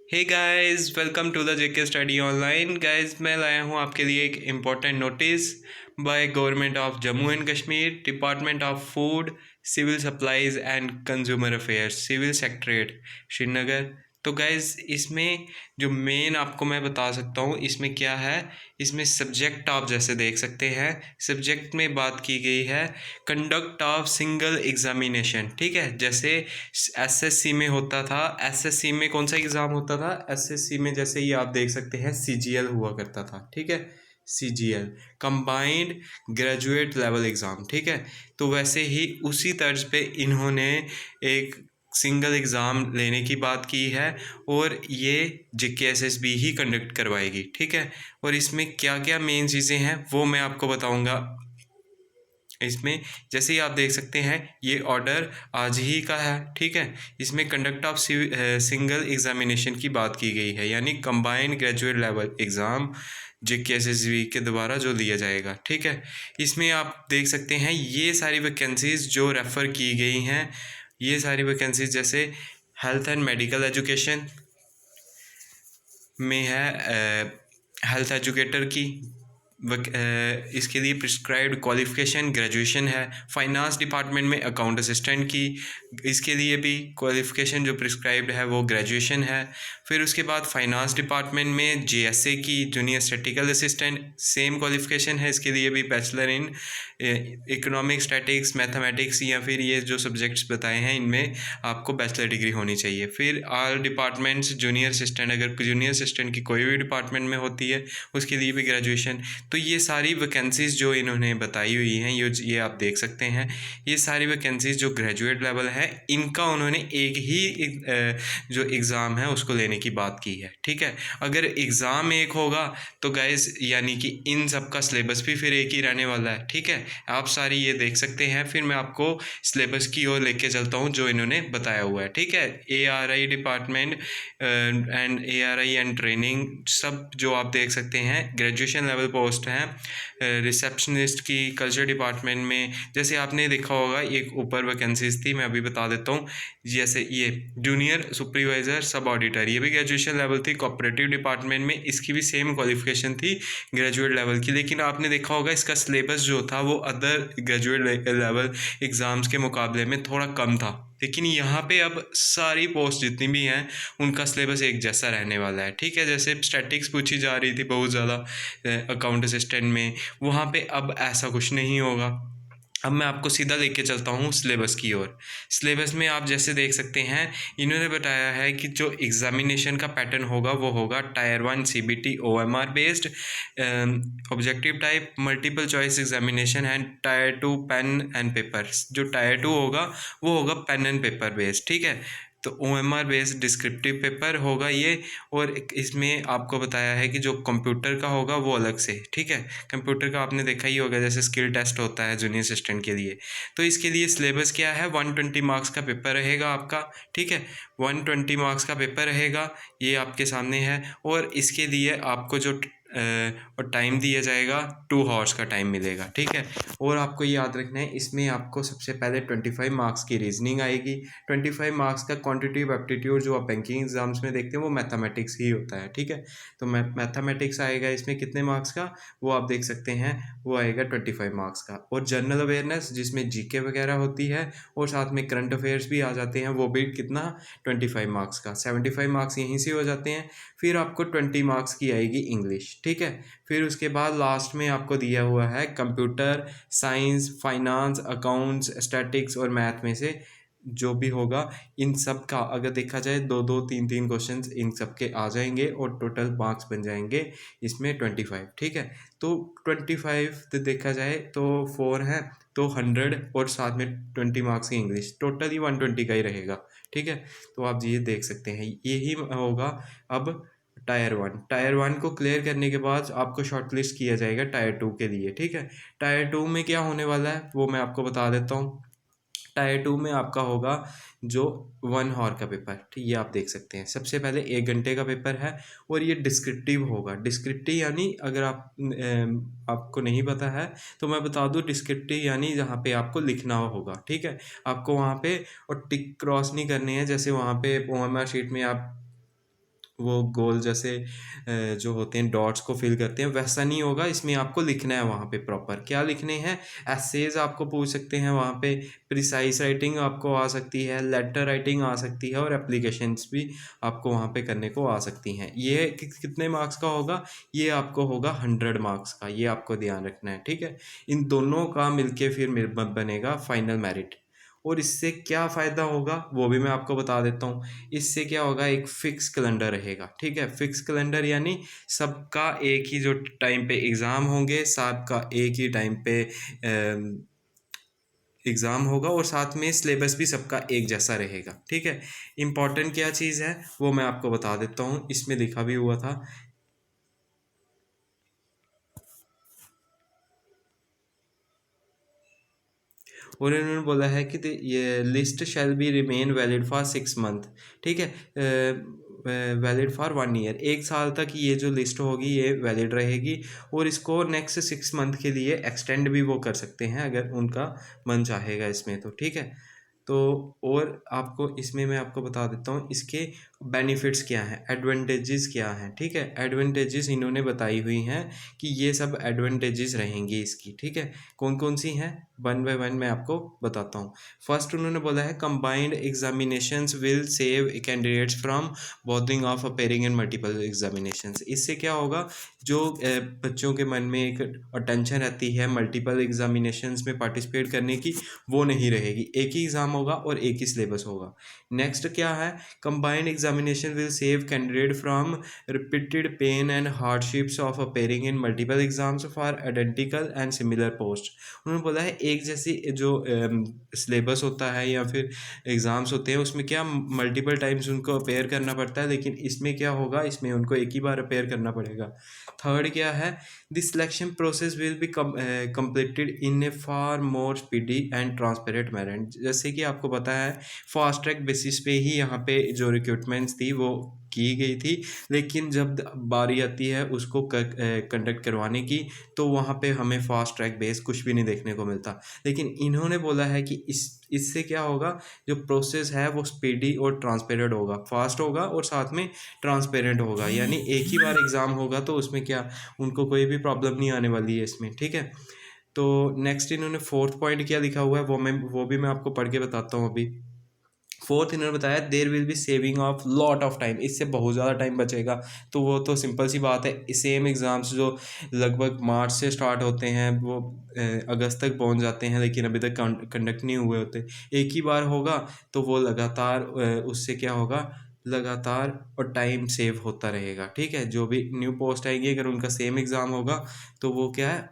Hey guys, welcome to the JK study online. Guys, मैं लाया हूँ आपके लिए एक important notice by government of Jammu and Kashmir, department of food, civil supplies and consumer affairs, civil secretariat, Srinagar. तो guys, इसमें जो मेन आपको मैं बता सकता हूँ इसमें क्या है। इसमें सब्जेक्ट आप जैसे देख सकते हैं, सब्जेक्ट में बात की गई है कंडक्ट ऑफ सिंगल एग्जामिनेशन। ठीक है, जैसे एसएससी में होता था, एसएससी में कौन सा एग्ज़ाम होता था, एसएससी में जैसे ये आप देख सकते हैं सीजीएल हुआ करता था। ठीक है, CGL combined graduate level exam. ठीक है, तो वैसे ही उसी तर्ज पे इन्होंने एक सिंगल एग्ज़ाम लेने की बात की है और ये जेकेएसएसबी ही कंडक्ट करवाएगी। ठीक है, और इसमें क्या क्या मेन चीज़ें हैं वो मैं आपको बताऊंगा। इसमें जैसे ही आप देख सकते हैं ये ऑर्डर आज ही का है। ठीक है, इसमें कंडक्ट ऑफ सिंगल एग्जामिनेशन की बात की गई है, यानी combined graduate level exam JKSSB के द्वारा जो लिया जाएगा। ठीक है, इसमें आप देख सकते हैं ये सारी वैकेंसीज जो रेफ़र की गई हैं, ये सारी वैकेंसीज जैसे हेल्थ एंड मेडिकल एजुकेशन में है, हेल्थ एजुकेटर की इसके लिए प्रिस्क्राइब्ड क्वालिफ़िकेशन ग्रेजुएशन है। फाइनेंस डिपार्टमेंट में अकाउंट असिस्टेंट की, इसके लिए भी क्वालिफ़िकेशन जो प्रिस्क्राइब्ड है वो ग्रेजुएशन है। फिर उसके बाद फाइनेंस डिपार्टमेंट में जेएसए की junior statistical assistant, same qualification है, इसके लिए भी bachelor in economic statics mathematics या फिर ये जो सब्जेक्ट्स बताए हैं इनमें आपको बैचलर डिग्री होनी चाहिए। फिर ऑल डिपार्टमेंट्स जूनियर असिस्टेंट, अगर जूनियर असिस्टेंट की कोई भी डिपार्टमेंट में होती है उसके लिए भी ग्रेजुएशन। तो ये सारी वैकेंसीज़ जो इन्होंने बताई हुई हैं ये आप देख सकते हैं। ये सारी वैकेंसीज़ जो ग्रेजुएट लेवल है इनका उन्होंने एक ही जो एग्ज़ाम है उसको लेने की बात की है। ठीक है, अगर एग्ज़ाम एक होगा तो गाइस यानी कि इन सब का सिलेबस भी फिर एक ही रहने वाला है। ठीक है, आप सारी ये देख सकते हैं। फिर मैं आपको सिलेबस की ओर लेके चलता हूँ जो इन्होंने बताया हुआ है। ठीक है, ARI department and ARI and training सब जो आप देख सकते हैं ग्रेजुएशन लेवल पोस्ट हैं। रिसेप्शनिस्ट की कल्चर डिपार्टमेंट में जैसे आपने देखा होगा एक ऊपर वैकेंसीज थी, मैं अभी बता देता हूँ। जैसे ये जूनियर सुपरवाइज़र सब ऑडिटर, ये भी ग्रेजुएशन लेवल थी। कोऑपरेटिव डिपार्टमेंट में इसकी भी सेम क्वालिफिकेशन थी ग्रेजुएट लेवल की, लेकिन आपने देखा होगा इसका सिलेबस जो था वो अदर ग्रेजुएट लेवल एग्ज़ाम्स के मुकाबले में थोड़ा कम था। लेकिन यहाँ पे अब सारी पोस्ट जितनी भी हैं उनका सिलेबस एक जैसा रहने वाला है। ठीक है, जैसे स्टैटिक्स पूछी जा रही थी बहुत ज़्यादा अकाउंट असिस्टेंट में, वहाँ पे अब ऐसा कुछ नहीं होगा। अब मैं आपको सीधा लेके चलता हूँ सिलेबस की ओर। सिलेबस में आप जैसे देख सकते हैं इन्होंने बताया है कि जो एग्जामिनेशन का पैटर्न होगा वो होगा tier 1 CBT OMR based, objective type multiple choice examination and tier 2 pen and paper. जो टायर 2 होगा वो होगा पेन एंड पेपर बेस्ड। ठीक है, तो OMR बेस्ड डिस्क्रिप्टिव पेपर होगा ये। और इसमें आपको बताया है कि जो कंप्यूटर का होगा वो अलग से। ठीक है, कंप्यूटर का आपने देखा ही होगा जैसे स्किल टेस्ट होता है जूनियर असिस्टेंट के लिए। तो इसके लिए सिलेबस क्या है, 120 मार्क्स का पेपर रहेगा आपका। ठीक है, 120 मार्क्स का पेपर रहेगा, ये आपके सामने है। और इसके लिए आपको जो और टाइम दिया जाएगा 2 आवर्स का टाइम मिलेगा। ठीक है, और आपको याद रखना है इसमें आपको सबसे पहले 25 मार्क्स की रीजनिंग आएगी। 25 मार्क्स का क्वांटिटेटिव एप्टीट्यूड जो आप बैंकिंग एग्जाम्स में देखते हैं वो मैथमेटिक्स ही होता है। ठीक है, तो मैथमेटिक्स आएगा इसमें कितने मार्क्स का वो आप देख सकते हैं, वो आएगा 25 मार्क्स का। और जनरल अवेयरनेस जिसमें जीके वगैरह होती है और साथ में करंट अफेयर्स भी आ जाते हैं, वो भी कितना 25 मार्क्स का। 75 मार्क्स यहीं से हो जाते हैं। फिर आपको 20 मार्क्स की आएगी इंग्लिश। ठीक है, फिर उसके बाद लास्ट में आपको दिया हुआ है computer science, finance, accounts, statics और मैथ में से जो भी होगा इन सब का अगर देखा जाए 2-2 3-3 क्वेश्चंस इन सब के आ जाएंगे और टोटल मार्क्स बन जाएंगे इसमें 25। ठीक है, तो 25 तो देखा जाए तो 4 है तो 100 और साथ में 20 मार्क्स की इंग्लिश, टोटल ही 120 का ही रहेगा। ठीक है, तो आप ये देख सकते हैं यही होगा। अब टायर 1 को क्लियर करने के बाद आपको शॉर्टलिस्ट किया जाएगा टायर 2 के लिए। ठीक है, टायर 2 में क्या होने वाला है वो मैं आपको बता देता हूँ। टायर 2 में आपका होगा जो 1 आवर का पेपर। ठीक, ये आप देख सकते हैं सबसे पहले 1 घंटे का पेपर है और ये डिस्क्रिप्टिव होगा। डिस्क्रिप्टिव यानी अगर आपको नहीं पता है तो मैं बता दूं, डिस्क्रिप्टिव यानी जहाँ पे आपको लिखना होगा। ठीक है, आपको वहाँ पे और टिक क्रॉस नहीं करने हैं, जैसे वहाँ पे OMR शीट में आप वो गोल जैसे जो होते हैं डॉट्स को फिल करते हैं वैसा नहीं होगा। इसमें आपको लिखना है वहाँ पे प्रॉपर क्या लिखने हैं। एसेज आपको पूछ सकते हैं वहाँ पे, प्रिसाइज राइटिंग आपको आ सकती है, लेटर राइटिंग आ सकती है और एप्लीकेशंस भी आपको वहाँ पे करने को आ सकती हैं। ये कितने मार्क्स का होगा, ये आपको होगा 100 मार्क्स का, ये आपको ध्यान रखना है, ठीक है। इन दोनों का मिलके फिर बनेगा फाइनल मेरिट। और इससे क्या फ़ायदा होगा वो भी मैं आपको बता देता हूँ। इससे क्या होगा, एक फ़िक्स कैलेंडर रहेगा, ठीक है। फ़िक्स कैलेंडर यानी सबका एक ही जो टाइम पे एग्ज़ाम होंगे, सबका एक ही टाइम पे एग्ज़ाम होगा और साथ में सिलेबस भी सबका एक जैसा रहेगा, ठीक है। इम्पॉर्टेंट क्या चीज़ है वो मैं आपको बता देता हूँ, इसमें लिखा भी हुआ था। और इन्होंने बोला है कि ये list shall be remain valid for 6 month, ठीक है। वैलिड फॉर 1 ईयर, 1 साल तक ये जो लिस्ट होगी ये वैलिड रहेगी। और इसको नेक्स्ट 6 मंथ के लिए एक्सटेंड भी वो कर सकते हैं अगर उनका मन चाहेगा इसमें तो, ठीक है। तो और आपको इसमें मैं आपको बता देता हूँ इसके बेनिफिट्स क्या हैं, एडवांटेजेस क्या हैं, ठीक है। एडवांटेजेस इन्होंने बताई हुई हैं कि ये सब एडवांटेजेस रहेंगी इसकी, ठीक है। कौन कौन सी हैं, वन बाय वन मैं आपको बताता हूँ। फर्स्ट उन्होंने बोला है combined examinations will save candidates from bothering of appearing in multiple examinations. इससे क्या होगा, जो बच्चों के मन में एक टेंशन रहती है मल्टीपल एग्जामिनेशंस में पार्टिसिपेट करने की, वो नहीं रहेगी। एक ही एग्ज़ाम होगा और एक ही सिलेबस होगा। नेक्स्ट क्या है, combined examination will save candidate from repeated pain and hardships of appearing in multiple exams for identical and similar post. उन्होंने बोला है एक जैसी जो सिलेबस होता है या फिर एग्ज़ाम्स होते हैं उसमें क्या मल्टीपल टाइम्स उनको अपेयर करना पड़ता है, लेकिन इसमें क्या होगा, इसमें उनको एक ही बार अपेयर करना पड़ेगा। थर्ड क्या है, the selection process will be completed in A far more speedy and transparent manner. जैसे कि आपको पता है फास्ट ट्रैक बेसिस पे ही यहाँ पे जो रिक्रूटमेंट्स थी वो की गई थी, लेकिन जब बारी आती है उसको कंडक्ट करवाने की तो वहाँ पे हमें फास्ट ट्रैक बेस कुछ भी नहीं देखने को मिलता। लेकिन इन्होंने बोला है कि इससे क्या होगा, जो प्रोसेस है वो स्पीडी और ट्रांसपेरेंट होगा, फास्ट होगा और साथ में ट्रांसपेरेंट होगा। यानी एक ही बार एग्ज़ाम होगा तो उसमें क्या उनको कोई भी प्रॉब्लम नहीं आने वाली है इसमें, ठीक है। तो नेक्स्ट इन्होंने फोर्थ पॉइंट क्या लिखा हुआ है वो भी मैं आपको पढ़ के बताता हूँ अभी। फोर्थ इन्होंने बताया there will be saving of lot of time, इससे बहुत ज़्यादा टाइम बचेगा। तो वो तो सिंपल सी बात है, सेम एग्ज़ाम्स जो लगभग मार्च से स्टार्ट होते हैं वो अगस्त तक पहुंच जाते हैं, लेकिन अभी तक कंडक्ट नहीं हुए होते। एक ही बार होगा तो वो लगातार उससे क्या होगा, लगातार और टाइम सेव होता रहेगा, ठीक है। जो भी न्यू पोस्ट आएंगी अगर उनका सेम एग्ज़ाम होगा तो वो क्या है,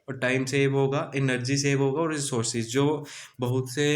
और टाइम सेव होगा, एनर्जी सेव होगा और रिसोर्सेज जो बहुत से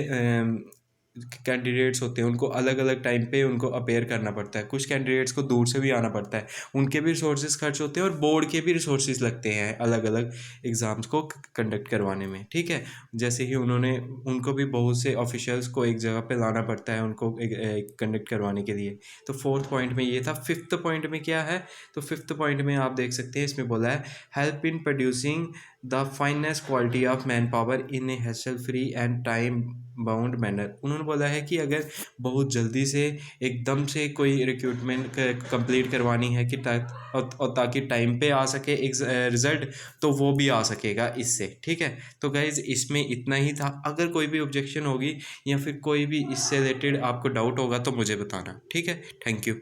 कैंडिडेट्स होते हैं उनको अलग अलग टाइम पे उनको अपेयर करना पड़ता है। कुछ कैंडिडेट्स को दूर से भी आना पड़ता है, उनके भी रिसोर्सेज खर्च होते हैं और बोर्ड के भी रिसोर्सेज लगते हैं अलग अलग एग्ज़ाम्स को कंडक्ट करवाने में, ठीक है। जैसे कि उन्होंने उनको भी बहुत से ऑफिशियल्स को एक जगह पे लाना पड़ता है उनको कंडक्ट करवाने के लिए। तो फोर्थ पॉइंट में ये था। फिफ्थ पॉइंट में क्या है, तो फिफ्थ पॉइंट में आप देख सकते हैं इसमें बोला है help in producing the finest quality of man power in A hassle free and time bound manner. उन्होंने बोला है कि अगर बहुत जल्दी से एकदम से कोई रिक्रूटमेंट कंप्लीट करवानी है कि और ताकि टाइम पे आ सके एक रिज़ल्ट, तो वो भी आ सकेगा इससे, ठीक है। तो गाइज़ इसमें इतना ही था। अगर कोई भी ऑब्जेक्शन होगी या फिर कोई भी इससे रिलेटेड आपको डाउट होगा तो मुझे बताना, ठीक है। Thank you.